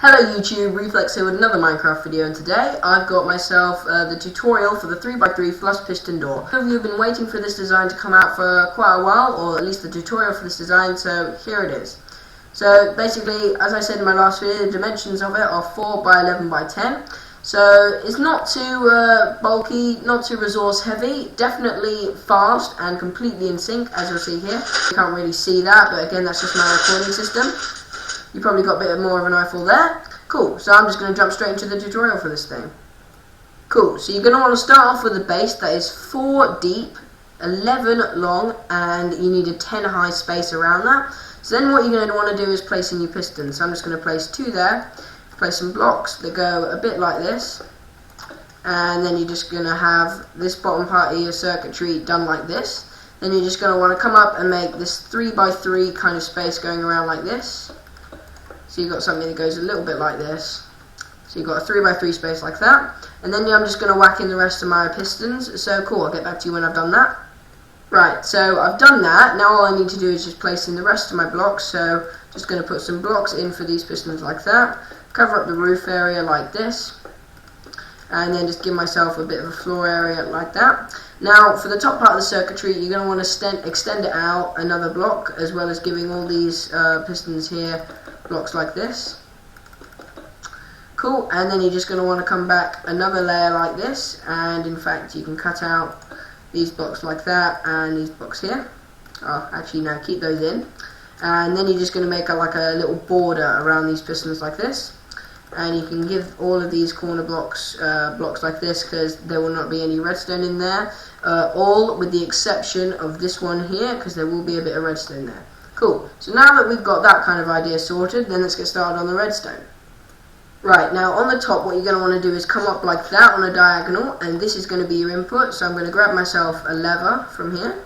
Hello YouTube, Reflex here with another Minecraft video, and today I've got myself the tutorial for the 3x3 flush piston door. Some of you have been waiting for this design to come out for quite a while, or at least the tutorial for this design, so here it is. So basically, as I said in my last video, the dimensions of it are 4 by 11 by 10. So it's not too bulky, not too resource heavy, definitely fast and completely in sync, as you'll see here. You can't really see that, but again, that's just my recording system. You probably got a bit more of an eyeful there. Cool, so I'm just going to jump straight into the tutorial for this thing. Cool, so you're going to want to start off with a base that is 4 deep, 11 long, and you need a 10 high space around that. So then what you're going to want to do is place in your pistons. So I'm just going to place 2 there, place some blocks that go a bit like this, and then you're just going to have this bottom part of your circuitry done like this. Then you're just going to want to come up and make this 3x3 kind of space going around like this. So you've got something that goes a little bit like this. So you've got a 3x3 space like that. And then I'm just going to whack in the rest of my pistons. So cool, I'll get back to you when I've done that. Right, so I've done that. Now all I need to do is just place in the rest of my blocks. So just going to put some blocks in for these pistons like that. Cover up the roof area like this. And then just give myself a bit of a floor area like that. Now for the top part of the circuitry, you're going to want to extend it out another block, as well as giving all these pistons here blocks like this. Cool, and then you're just going to want to come back another layer like this, and in fact you can cut out these blocks like that and these blocks here. Oh, actually no, keep those in. And then you're just going to make like a little border around these pistons like this. And you can give all of these corner blocks blocks like this, because there will not be any redstone in there, all with the exception of this one here, because there will be a bit of redstone there. Cool, so now that we've got that kind of idea sorted, then let's get started on the redstone. Right, now on the top what you're going to want to do is come up like that on a diagonal, and this is going to be your input. So I'm going to grab myself a lever from here.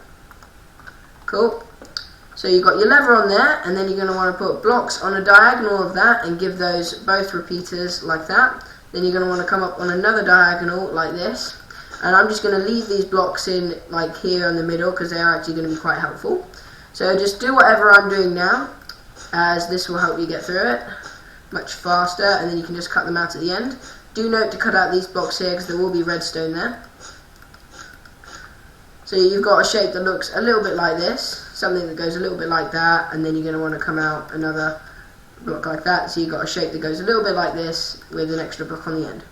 Cool. So you've got your lever on there, and then you're going to want to put blocks on a diagonal of that and give those both repeaters like that. Then you're going to want to come up on another diagonal like this, and I'm just going to leave these blocks in like here in the middle, because they are actually going to be quite helpful. So just do whatever I'm doing now, as this will help you get through it much faster, and then you can just cut them out at the end. Do note to cut out these blocks here, because there will be redstone there. So you've got a shape that looks a little bit like this, something that goes a little bit like that, and then you're going to want to come out another block like that. So you've got a shape that goes a little bit like this with an extra block on the end.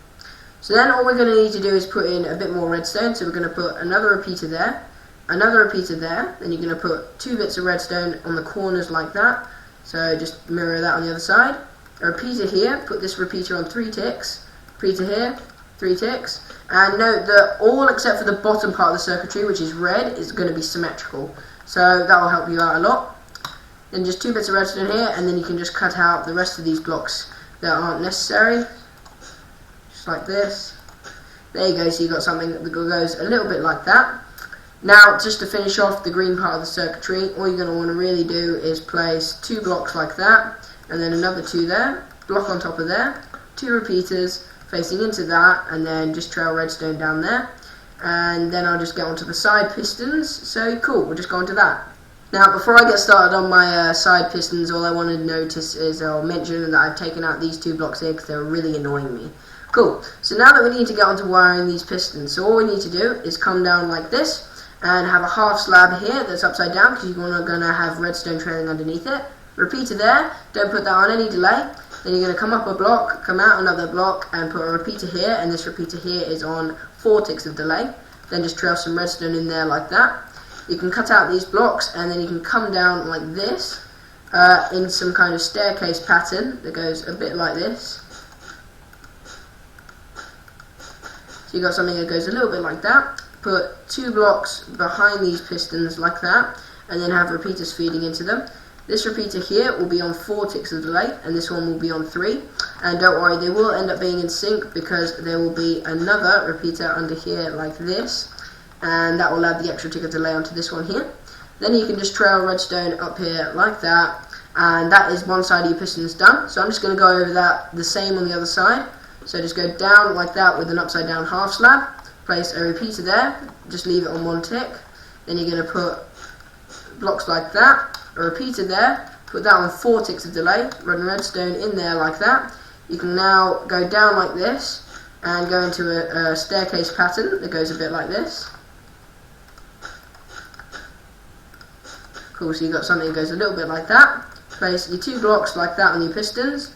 So then all we're going to need to do is put in a bit more redstone. So we're going to put another repeater there, another repeater there, then you're going to put 2 bits of redstone on the corners like that. So just mirror that on the other side. A repeater here, put this repeater on 3 ticks, repeater here, 3 ticks. And note that all except for the bottom part of the circuitry, which is red, is going to be symmetrical. So that will help you out a lot. Then just 2 bits of redstone here, and then you can just cut out the rest of these blocks that aren't necessary. Just like this. There you go, so you've got something that goes a little bit like that. Now, just to finish off the green part of the circuitry, all you're going to want to really do is place 2 blocks like that, and then another 2 there, block on top of there, 2 repeaters facing into that, and then just trail redstone down there. And then I'll just get onto the side pistons. So cool, we'll just go onto that. Now, before I get started on my side pistons, all I want to notice is I'll mention that I've taken out these 2 blocks here because they're really annoying me. Cool, so now that we need to get onto wiring these pistons, so all we need to do is come down like this, and have a half slab here that's upside down, because you're going to have redstone trailing underneath it. Repeater there, don't put that on any delay. Then you're going to come up a block, come out another block, and put a repeater here, and this repeater here is on 4 ticks of delay. Then just trail some redstone in there like that. You can cut out these blocks, and then you can come down like this, in some kind of staircase pattern that goes a bit like this. So you've got something that goes a little bit like that. Put 2 blocks behind these pistons like that, and then have repeaters feeding into them. This repeater here will be on 4 ticks of delay, and this one will be on 3. And don't worry, they will end up being in sync, because there will be another repeater under here like this, and that will add the extra tick of delay onto this one here. Then you can just trail redstone up here like that, and that is one side of your pistons done. So I'm just going to go over that the same on the other side. So just go down like that with an upside down half slab. Place a repeater there, just leave it on 1 tick. Then you're going to put blocks like that, a repeater there, put that on 4 ticks of delay, run redstone in there like that. You can now go down like this and go into a staircase pattern that goes a bit like this. Cool, so you've got something that goes a little bit like that. Place your 2 blocks like that on your pistons.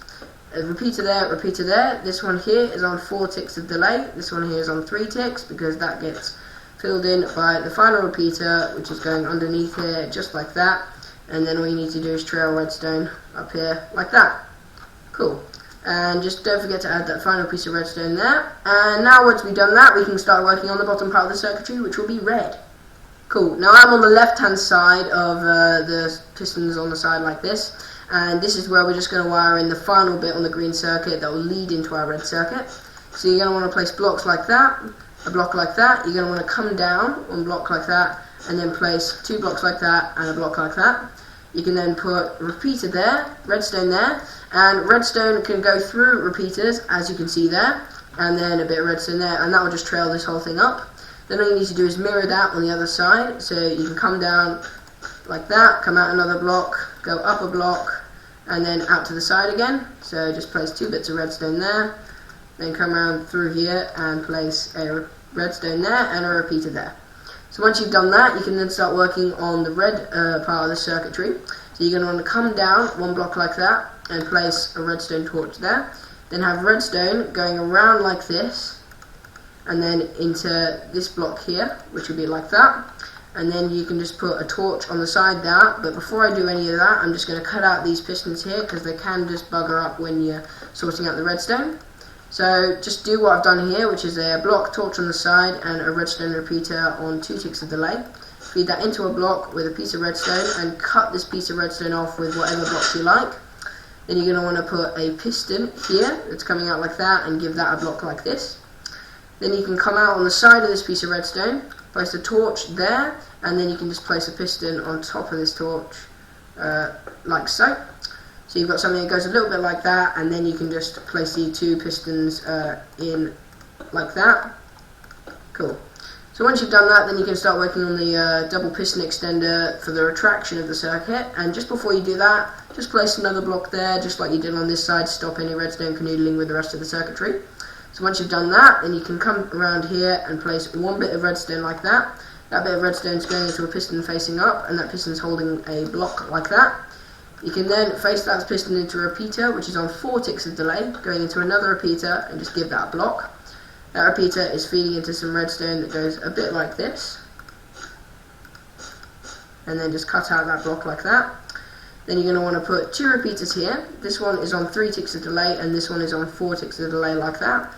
A repeater there, repeater there. This one here is on 4 ticks of delay. This one here is on 3 ticks because that gets filled in by the final repeater, which is going underneath here just like that. And then all you need to do is trail redstone up here like that. Cool. And just don't forget to add that final piece of redstone there. And now once we've done that, we can start working on the bottom part of the circuitry, which will be red. Cool. Now I'm on the left hand side of the pistons on the side like this, and this is where we're just going to wire in the final bit on the green circuit that will lead into our red circuit. So you're going to want to place blocks like that, a block like that. You're going to want to come down one block like that, and then place 2 blocks like that and a block like that. You can then put a repeater there, redstone there, and redstone can go through repeaters as you can see there, and then a bit of redstone there, and that will just trail this whole thing up. Then all you need to do is mirror that on the other side, so you can come down like that, come out another block, go up a block, and then out to the side again. So just place 2 bits of redstone there, then come around through here and place a redstone there and a repeater there. So once you've done that, you can then start working on the red part of the circuitry. So you're going to want to come down 1 block like that and place a redstone torch there, then have redstone going around like this, and then into this block here, which will be like that, and then you can just put a torch on the side there. But before I do any of that, I'm just going to cut out these pistons here because they can just bugger up when you're sorting out the redstone. So just do what I've done here, which is a block, torch on the side, and a redstone repeater on 2 ticks of delay. Feed that into a block with a piece of redstone and cut this piece of redstone off with whatever blocks you like. Then you're going to want to put a piston here that's coming out like that and give that a block like this. Then you can come out on the side of this piece of redstone, place a torch there, and then you can just place a piston on top of this torch, like so. So you've got something that goes a little bit like that, and then you can just place the 2 pistons in like that. Cool. So once you've done that, then you can start working on the double piston extender for the retraction of the circuit. And just before you do that, just place another block there, just like you did on this side, to stop any redstone canoodling with the rest of the circuitry. So once you've done that, then you can come around here and place 1 bit of redstone like that. That bit of redstone is going into a piston facing up, and that piston is holding a block like that. You can then face that piston into a repeater, which is on 4 ticks of delay, going into another repeater, and just give that a block. That repeater is feeding into some redstone that goes a bit like this, and then just cut out that block like that. Then you're going to want to put 2 repeaters here. This one is on 3 ticks of delay, and this one is on 4 ticks of delay like that.